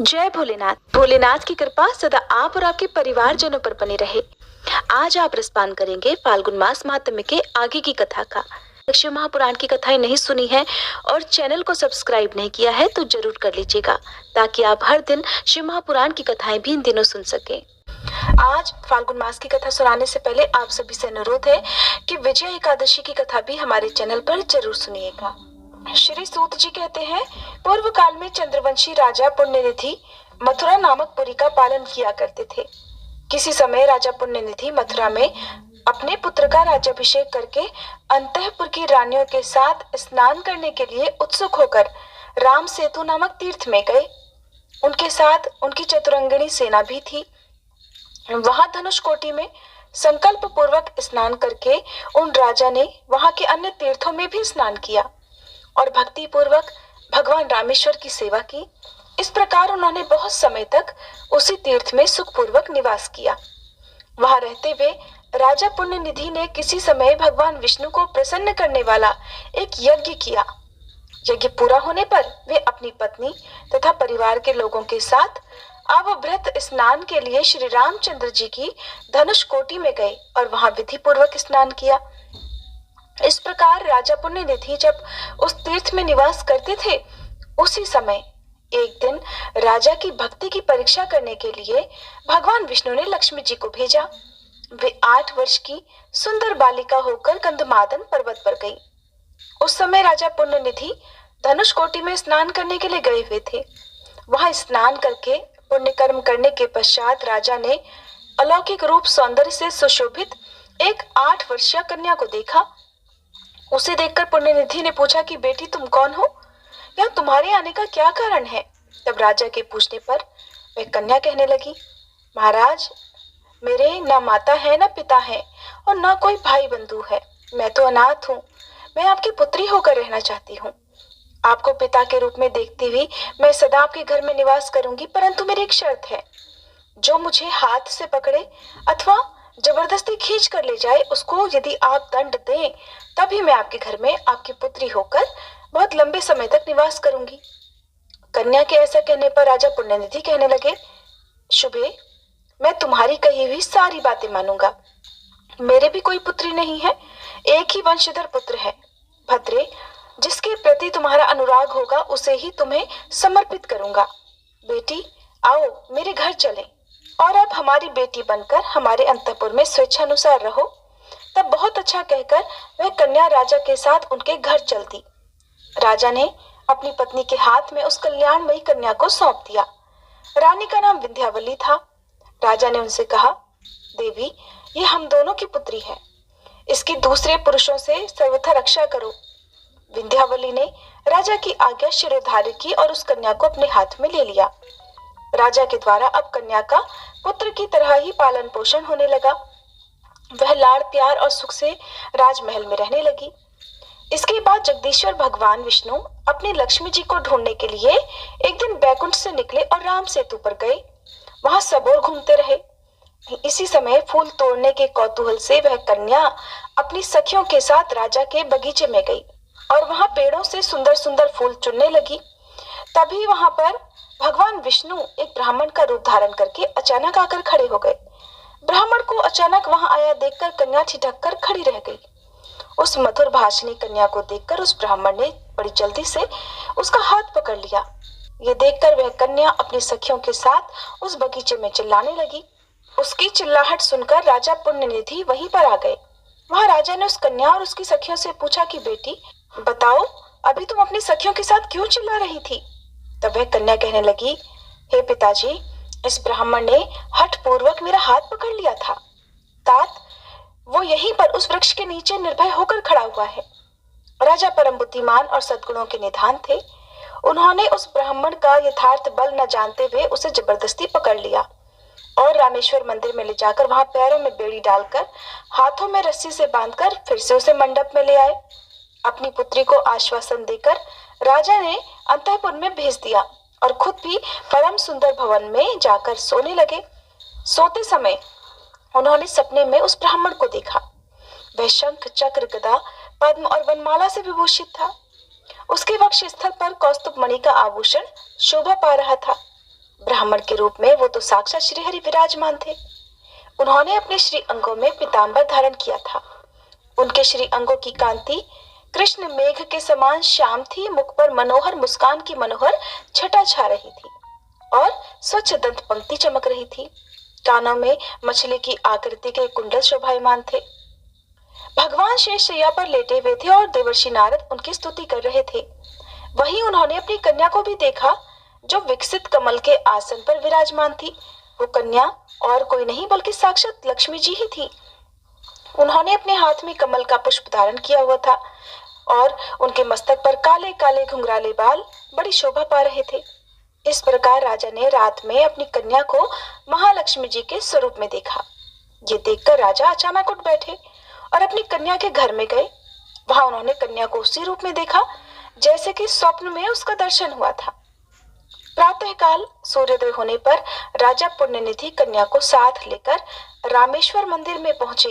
जय भोलेनाथ। भोलेनाथ की कृपा सदा आप और आपके परिवारजनों पर बनी रहे। आज आप रसपान करेंगे फाल्गुन मास महात्म्य के आगे की कथा का। शिव महापुराण की कथाएं नहीं सुनी है और चैनल को सब्सक्राइब नहीं किया है तो जरूर कर लीजिएगा, ताकि आप हर दिन शिव महापुराण की कथाएं भी इन दिनों सुन सके। आज फाल्गुन मास की कथा सुनाने से पहले आप सभी से अनुरोध है कि विजय एकादशी की कथा भी हमारे चैनल पर जरूर सुनिएगा। श्री सूत जी कहते हैं, पूर्व काल में चंद्रवंशी राजा पुण्यनिधि मथुरा नामक पुरी का पालन किया करते थे। किसी समय राजा पुण्यनिधि मथुरा में अपने पुत्र का राज्याभिषेक करके अंतःपुर की रानियों के साथ स्नान करने के लिए उत्सुक होकर राम सेतु नामक तीर्थ में गए। उनके साथ उनकी चतुरंगिणी सेना भी थी। वहां धनुष कोटि में संकल्प पूर्वक स्नान करके उन राजा ने वहां के अन्य तीर्थों में भी स्नान किया और भक्ति पूर्वक भगवान रामेश्वर की सेवा की। इस प्रकार उन्होंने बहुत समय तक उसी तीर्थ में सुखपूर्वक निवास किया। वहां रहते हुए राजा पुण्यनिधि ने किसी समय भगवान विष्णु को प्रसन्न करने वाला एक यज्ञ किया। यज्ञ पूरा होने पर वे अपनी पत्नी तथा परिवार के लोगों के साथ अवभृत स्नान के लिए श्री रामचंद्र जी की धनुष कोटि में गए और वहां विधि पूर्वक स्नान किया। इस प्रकार राजा पुण्यनिधि जब उस तीर्थ में निवास करते थे, उसी समय एक दिन राजा की भक्ति की परीक्षा करने के लिए भगवान विष्णु ने लक्ष्मी जी को भेजा। वे 8 वर्ष की सुंदर बालिका होकर गंधमादन पर्वत पर गई। उस समय राजा पुण्यनिधि धनुष कोटि में स्नान करने के लिए गए हुए थे। वहां स्नान करके पुण्य कर्म करने के पश्चात राजा ने अलौकिक रूप सौंदर्य से सुशोभित एक 8 वर्षीय कन्या को देखा। उसे देखकर पुण्यनिधि ने पूछा कि बेटी तुम कौन हो, या तुम्हारे आने का क्या कारण है। तब राजा के पूछने पर वह कन्या कहने लगी, महाराज, मेरे न माता है न पिता है और न कोई भाई बंधु है। मैं तो अनाथ हूँ। मैं आपकी पुत्री होकर रहना चाहती हूँ। आपको पिता के रूप में देखती हुई मैं सदा आपके घर में निवास करूंगी, परंतु मेरी एक शर्त है। जो मुझे हाथ से पकड़े अथवा जबरदस्ती खींच कर ले जाए, उसको यदि आप दंड दें, तभी मैं आपके घर में आपकी पुत्री होकर बहुत लंबे समय तक निवास करूंगी। कन्या के ऐसा कहने पर राजा पुण्यनिधि कहने लगे, शुभे, मैं तुम्हारी कही हुई सारी बातें मानूंगा। मेरे भी कोई पुत्री नहीं है, एक ही वंशधर पुत्र है। भद्रे, जिसके प्रति तुम्हारा अनुराग होगा उसे ही तुम्हें समर्पित करूंगा। बेटी, आओ मेरे घर चलें और अब हमारी बेटी बनकर हमारे अंतःपुर में स्वेच्छानुसार रहो। तब बहुत अच्छा कहकर वह कन्या राजा के साथ उनके घर चल दी। राजा ने अपनी पत्नी के हाथ में उस कल्याणमयी कन्या को सौंप दिया। रानी का नाम विंध्यावली था। राजा ने उनसे कहा, देवी, ये हम दोनों की पुत्री है। इसकी दूसरे पुरुषों से सर्वथा रक्षा करो। विंध्यावली ने राजा की आज्ञा शिरोधार्य की और उस कन्या को अपने हाथ में ले लिया। राजा के द्वारा अब कन्या का पुत्र की तरह ही पालन पोषण होने लगा। वह लाड़ प्यार और सुख से राजमहल में रहने लगी। इसके बाद जगदीश्वर भगवान विष्णु अपनी लक्ष्मी जी को ढूंढने के लिए एक दिन बैकुंठ से निकले और राम सेतु पर गए। वहां सब ओर घूमते रहे। इसी समय फूल तोड़ने के कौतूहल से वह कन्या अपनी सखियों के साथ राजा के बगीचे में गई और वहां पेड़ों से सुंदर सुंदर फूल चुनने लगी। तभी वहां पर भगवान विष्णु एक ब्राह्मण का रूप धारण करके अचानक आकर खड़े हो गए। ब्राह्मण को अचानक वहां आया देखकर कन्या ठिठक कर खड़ी रह गई। उस मधुर भाषिणी कन्या को देखकर उस ब्राह्मण ने बड़ी जल्दी से उसका हाथ पकड़ लिया। ये देखकर वह कन्या अपनी सखियों के साथ उस बगीचे में चिल्लाने लगी। उसकी चिल्लाहट सुनकर राजा पुण्यनिधि वहीं पर आ गए। वहां राजा ने उस कन्या और उसकी सखियों से पूछा कि बेटी, बताओ, अभी तुम अपनी सखियों के साथ क्यों चिल्ला रही थी। तब वह कन्या कहने लगी, हे पिताजी, इस ब्राह्मण ने हठ पूर्वक मेरा हाथ पकड़ लिया था। तात, वो यहीं पर उस वृक्ष के नीचे निर्भय होकर खड़ा हुआ है। राजा परम बुद्धिमान और सद्गुणों के निधान थे। उन्होंने उस ब्राह्मण का यथार्थ बल न जानते हुए उसे जबरदस्ती पकड़ लिया और रामेश्वर मंदिर में ले जाकर वहां पैरों में बेड़ी डालकर हाथों में रस्सी से बांधकर फिर से उसे मंडप में ले आए। अपनी पुत्री को आश्वासन देकर राजा ने अंतःपुर में भेज दिया और खुद भी परम सुंदर भवन में जाकर सोने लगे। सोते समय उन्होंने सपने में उस ब्राह्मण को देखा। वह शंख, चक्र, गदा, पद्म और वनमाला से विभूषित था। उसके वक्ष स्थल पर कौस्तुभ मणि का आभूषण शोभा पा रहा था। ब्राह्मण के रूप में वो तो साक्षात श्रीहरि विराजमान थे। उन्होंने अपने श्री अंगों में पीतांबर धारण किया था। उनके श्री अंगों की कांति कृष्ण मेघ के समान श्याम थी। मुख पर मनोहर मुस्कान की मनोहर छटा छा रही थी और स्वच्छ दंत पंक्ति चमक रही थी। कानों में मछली की आकृति के कुंडल शोभायमान थे। भगवान शेष शैया पर लेटे हुए थे और देवर्षि नारद उनकी स्तुति कर रहे थे। वहीं उन्होंने अपनी कन्या को भी देखा जो विकसित कमल के आसन पर विराजमान थी। वो कन्या और कोई नहीं बल्कि साक्षात लक्ष्मी जी ही थी। उन्होंने अपने हाथ में कमल का पुष्प धारण किया हुआ था और उनके मस्तक पर काले काले घुंघराले बाल बड़ी शोभा पा रहे थे। इस प्रकार राजा ने रात में अपनी कन्या को महालक्ष्मी जी के स्वरूप में देखा। ये देखकर राजा अचानक उठ बैठे और अपनी कन्या के घर में गए। वहां उन्होंने कन्या को उसी रूप में देखा जैसे कि स्वप्न में उसका दर्शन हुआ था। प्रातःकाल सूर्योदय होने पर राजा पुण्यनिधि कन्या को साथ लेकर रामेश्वर मंदिर में पहुंचे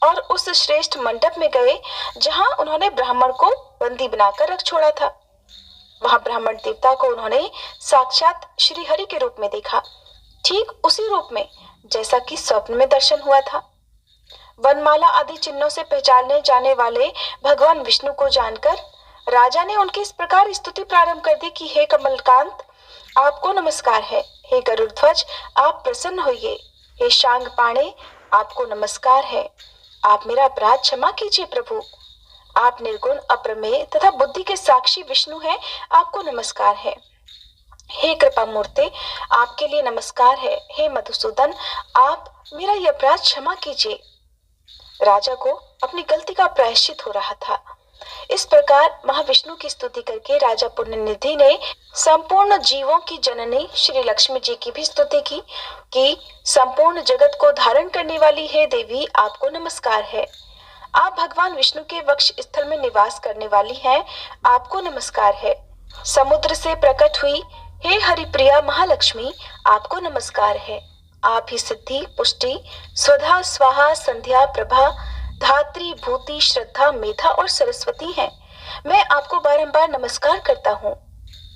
और उस श्रेष्ठ मंडप में गए जहां उन्होंने ब्राह्मण को बंदी बनाकर रख छोड़ा था। वहां ब्राह्मण देवता को उन्होंने साक्षात श्री हरि के रूप में देखा, ठीक उसी रूप में जैसा कि स्वप्न में दर्शन हुआ था। वनमाला आदि चिन्हों से पहचाने जाने वाले भगवान विष्णु को जानकर राजा ने उनकी इस प्रकार स्तुति प्रारंभ कर दी कि हे कमलकांत, आपको नमस्कार है। हे गरुड़ ध्वज, आप प्रसन्न होइए। हे शांग पाणे, आपको नमस्कार है। आप मेरा अपराध क्षमा कीजिए प्रभु। आप निर्गुण अप्रमेय तथा बुद्धि के साक्षी विष्णु हैं, आपको नमस्कार है। हे कृपा मूर्ते, आपके लिए नमस्कार है। हे मधुसूदन, आप मेरा यह अपराध क्षमा कीजिए। राजा को अपनी गलती का प्रायश्चित हो रहा था। इस प्रकार महाविष्णु की स्तुति करके राजा पुण्यनिधि ने संपूर्ण जीवों की जननी श्री लक्ष्मी जी की भी स्तुति की कि संपूर्ण जगत को धारण करने वाली हे देवी, आपको नमस्कार है। आप भगवान विष्णु के वक्ष स्थल में निवास करने वाली हैं, आपको नमस्कार है। समुद्र से प्रकट हुई हे हरिप्रिया महालक्ष्मी, आपको नमस्कार है। आप ही सिद्धि, पुष्टि, स्वधा, स्वाहा, संध्या, प्रभा, धात्री, भूति, श्रद्धा, मेधा और सरस्वती हैं। मैं आपको बारंबार नमस्कार करता हूँ।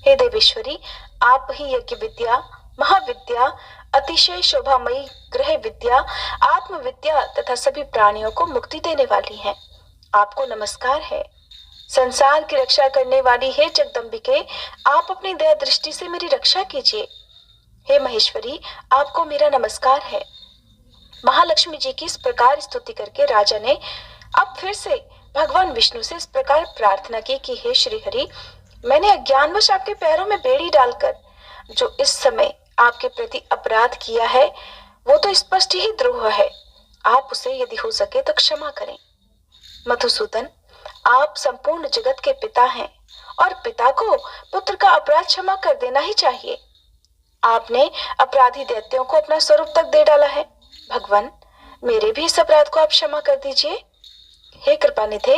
हे देवेश्वरी, आप ही यज्ञ विद्या, महाविद्या, अतिशय शोभामयी गृह विद्या, आत्मविद्या तथा सभी प्राणियों को मुक्ति देने वाली हैं। आपको नमस्कार है। संसार की रक्षा करने वाली हे जगदम्बिके, आप अपनी दया दृष्टि से मेरी रक्षा कीजिए। हे महेश्वरी, आपको मेरा नमस्कार है। महालक्ष्मी जी की इस प्रकार स्तुति करके राजा ने अब फिर से भगवान विष्णु से इस प्रकार प्रार्थना की कि हे श्री हरि, मैंने अज्ञानवश आपके पैरों में बेड़ी डालकर जो इस समय आपके प्रति अपराध किया है वो तो स्पष्ट ही द्रोह है। आप उसे यदि हो सके तो क्षमा करें। मधुसूदन, आप संपूर्ण जगत के पिता हैं और पिता को पुत्र का अपराध क्षमा कर देना ही चाहिए। आपने अपराधी दैत्यों को अपना स्वरूप तक दे डाला है। भगवान, मेरे भी इस अपराध को आप क्षमा कर दीजिए। हे कृपानिधे,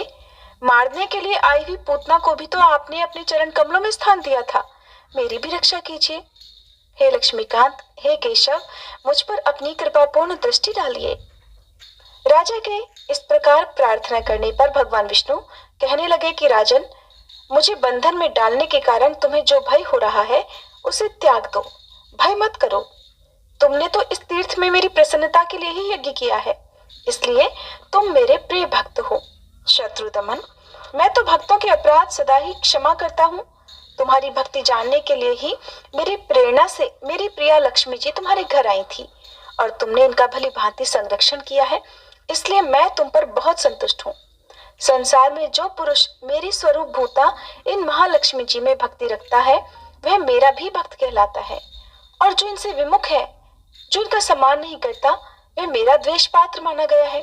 मारने के लिए आई हुई पूतना को भी तो आपने अपने चरण कमलों में स्थान दिया था, मेरी भी रक्षा कीजिए। हे लक्ष्मीकांत, हे केशव, मुझ पर अपनी कृपापूर्ण दृष्टि डालिए। राजा के इस प्रकार प्रार्थना करने पर भगवान विष्णु कहने लगे कि राजन, मुझे बंधन में डालने के कारण तुम्हें जो भय हो रहा है उसे त्याग दो, भय मत करो। तुमने तो इस तीर्थ में मेरी प्रसन्नता के लिए ही यज्ञ किया है, इसलिए तुम मेरे प्रिय भक्त हो। शत्रु दमन, मैं तो भक्तों के अपराध सदा ही क्षमा करता हूँ। तुम्हारी भक्ति जानने के लिए ही मेरी प्रेरणा से मेरी प्रिया लक्ष्मी जी तुम्हारे घर आई थी और तुमने इनका भली भांति संरक्षण किया है, इसलिए मैं तुम पर बहुत संतुष्ट हूँ। संसार में जो पुरुष मेरी स्वरूप भूता इन महालक्ष्मी जी में भक्ति रखता है वह मेरा भी भक्त कहलाता है, और जो इनसे विमुख है, जो इनका सम्मान नहीं करता, वह मेरा द्वेष पात्र माना गया है।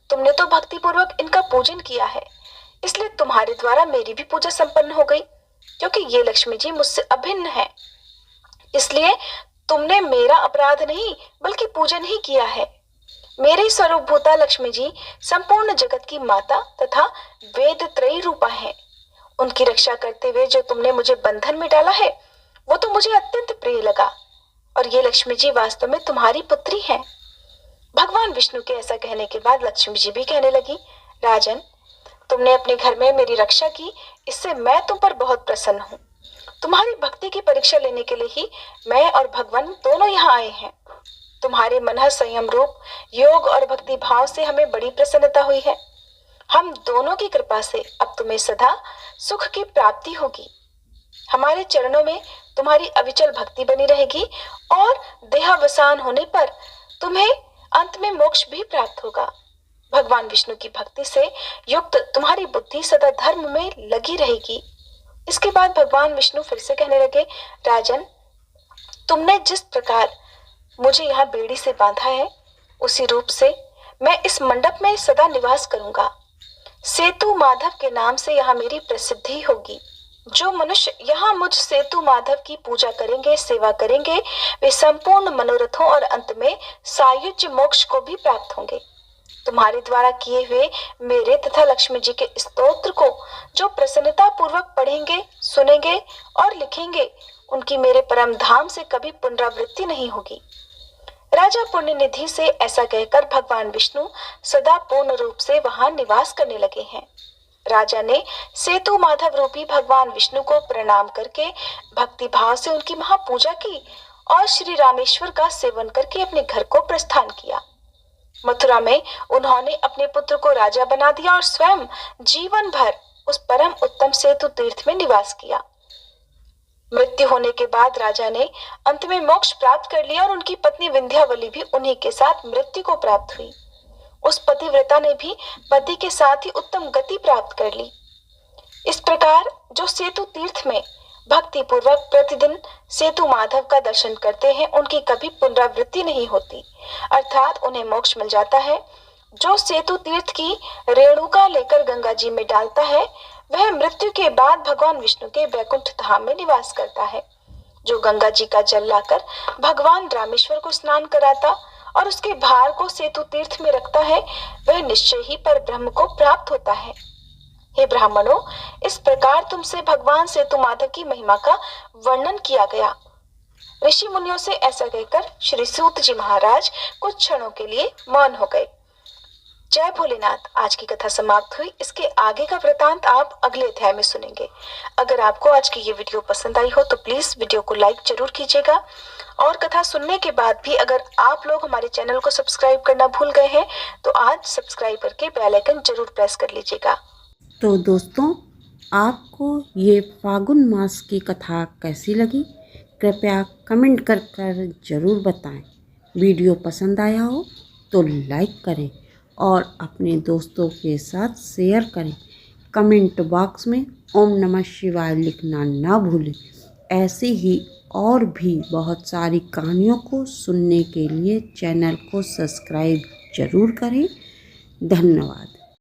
तुमने तो भक्ति पूर्वक इनका पूजन किया है, इसलिए तुम्हारे द्वारा मेरी भी पूजा संपन्न हो गई, क्योंकि ये लक्ष्मी जी मुझसे अभिन्न है। इसलिए तुमने मेरा अपराध नहीं बल्कि पूजन ही किया है। मेरे स्वरूप भूता लक्ष्मी जी संपूर्ण जगत की माता तथा वेद त्रयी रूपा है। उनकी रक्षा करते हुए जो तुमने मुझे बंधन में डाला है वो तो मुझे अत्यंत प्रिय लगा, और ये लक्ष्मी जी वास्तव में तुम्हारी पुत्री हैं। भगवान विष्णु के ऐसा कहने के बाद लक्ष्मी जी भी कहने लगी, राजन, तुमने अपने घर में मेरी रक्षा की, इससे मैं तुम पर बहुत प्रसन्न हूँ। तुम्हारी भक्ति की परीक्षा लेने के लिए ही मैं और भगवान दोनों यहाँ आए हैं। तुम्हारे मन संयम रूप योग और भक्ति भाव से हमें बड़ी प्रसन्नता हुई है। हम दोनों की कृपा से अब तुम्हें सदा सुख की प्राप्ति होगी। हमारे चरणों में तुम्हारी अविचल भक्ति बनी रहेगी और देहावसान होने पर तुम्हें अंत में मोक्ष भी प्राप्त होगा। भगवान विष्णु की भक्ति से युक्त तुम्हारी बुद्धि सदा धर्म में लगी रहेगी। इसके बाद भगवान विष्णु फिर से कहने लगे, राजन, तुमने जिस प्रकार मुझे यहाँ बेड़ी से बांधा है उसी रूप से मैं इस मंडप में सदा निवास करूंगा। सेतु माधव के नाम से यहाँ मेरी प्रसिद्धि होगी। जो मनुष्य यहाँ मुझ सेतु माधव की पूजा करेंगे, सेवा करेंगे, वे संपूर्ण मनोरथों और अंत में सायुज्य मोक्ष को भी प्राप्त होंगे। तुम्हारे द्वारा किए हुए मेरे तथा लक्ष्मी जी के स्तोत्र को जो प्रसन्नता पूर्वक पढ़ेंगे, सुनेंगे और लिखेंगे, उनकी मेरे परम धाम से कभी पुनरावृत्ति नहीं होगी। राजा पुण्य निधि से ऐसा कहकर भगवान विष्णु सदा पूर्ण रूप से वहां निवास करने लगे हैं। राजा ने सेतु माधव रूपी भगवान विष्णु को प्रणाम करके भक्ति भाव से उनकी महापूजा की और श्री रामेश्वर का सेवन करके अपने घर को प्रस्थान किया। मथुरा में उन्होंने अपने पुत्र को राजा बना दिया और स्वयं जीवन भर उस परम उत्तम सेतु तीर्थ में निवास किया। मृत्यु होने के बाद राजा ने अंत में मोक्ष प्राप्त कर लिया और उनकी पत्नी विंध्यावली भी उन्हीं के साथ मृत्यु को प्राप्त हुई। उस पतिव्रता ने भी पति के साथ ही उत्तम गति प्राप्त कर ली। इस प्रकार जो सेतु तीर्थ में भक्ति पूर्वक प्रतिदिन सेतु माधव का दर्शन करते हैं, उनकी कभी पुनरावृत्ति नहीं होती, अर्थात उन्हें मोक्ष मिल जाता है। जो सेतु तीर्थ की रेणुका लेकर गंगा जी में डालता है, वह मृत्यु के बाद भगवान विष्णु के वैकुंठ धाम में निवास करता है। जो गंगा जी का जल लाकर भगवान रामेश्वर को स्नान कराता और उसके भार को सेतु तीर्थ में रखता है, वह निश्चय ही पर ब्रह्म को प्राप्त होता है। हे ब्राह्मणों, इस प्रकार तुमसे भगवान सेतु माधव की महिमा का वर्णन किया गया। ऋषि मुनियों से ऐसा कहकर श्री सूत जी महाराज कुछ क्षणों के लिए मौन हो गए। जय भोलेनाथ। आज की कथा समाप्त हुई। इसके आगे का वृतांत आप अगले अध्याय में सुनेंगे। अगर आपको आज की ये वीडियो पसंद आई हो तो प्लीज वीडियो को लाइक जरूर कीजिएगा और कथा सुनने के बाद भी अगर आप लोग हमारे चैनल को सब्सक्राइब करना भूल गए हैं तो आज सब्सक्राइब करके बेल आइकन जरूर प्रेस कर लीजिएगा। तो दोस्तों, आपको ये फागुन मास की कथा कैसी लगी, कृपया कमेंट कर ज़रूर बताएं। वीडियो पसंद आया हो तो लाइक करें और अपने दोस्तों के साथ शेयर करें। कमेंट बॉक्स में ओम नमः शिवाय लिखना ना भूलें। ऐसी ही और भी बहुत सारी कहानियों को सुनने के लिए चैनल को सब्सक्राइब ज़रूर करें। धन्यवाद।